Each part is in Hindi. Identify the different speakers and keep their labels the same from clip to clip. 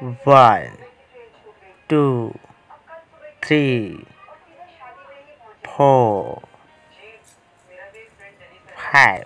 Speaker 1: 1 2 3 4 5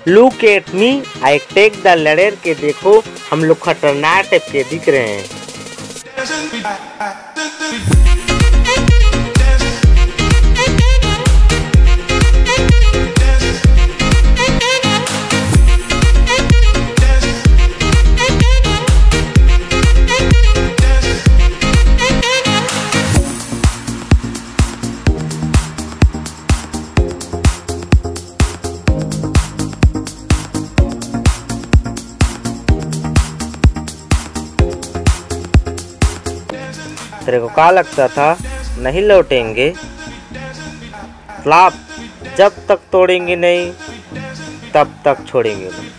Speaker 1: look at me I take the ladder के देखो हम लोग खतरनाक टाइप के दिख रहे हैं। तेरे को क्या लगता था नहीं लौटेंगे? फ्लॉप जब तक तोड़ेंगे नहीं तब तक छोड़ेंगे नहीं।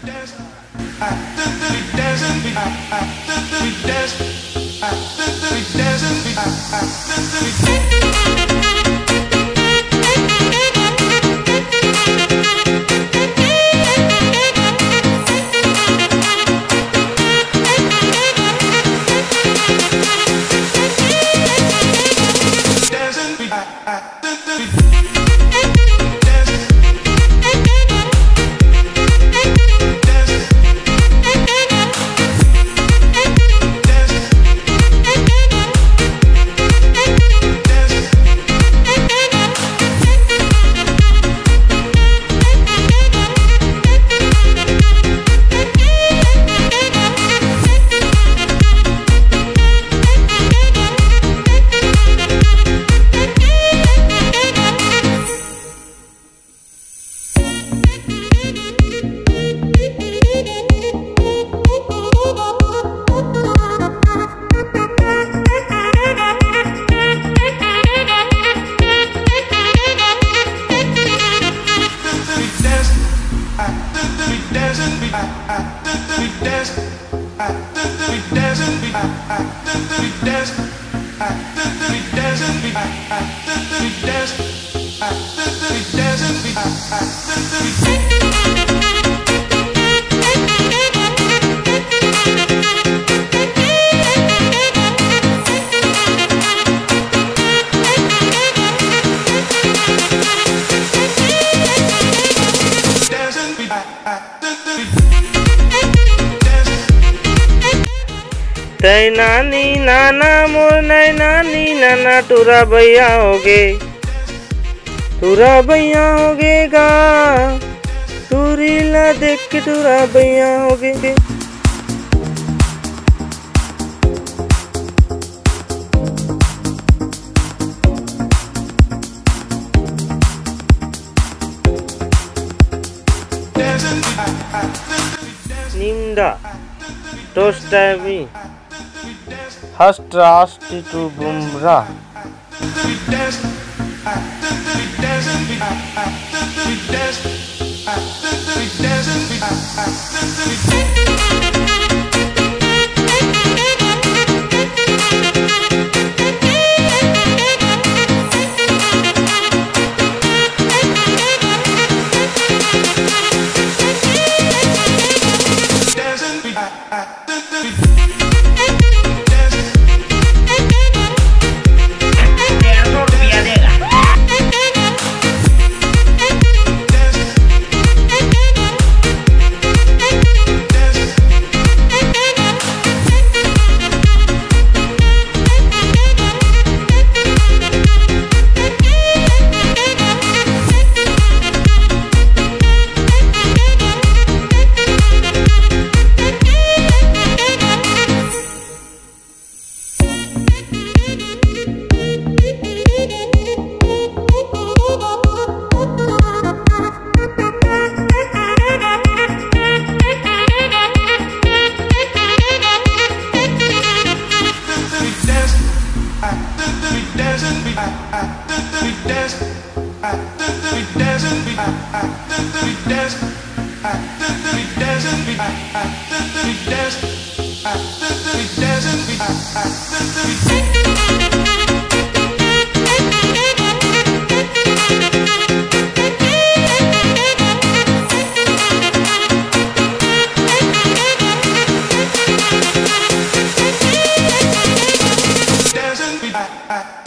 Speaker 1: तै नानी नाना मोर नई नानी नाना टूरा भैया होगे, टूरा भैया होगे गा, टूरी ला देख के टूरा भैया होगे। निंदा टोस्टामी हस्ट्रास्टी टू बुमरा
Speaker 2: है।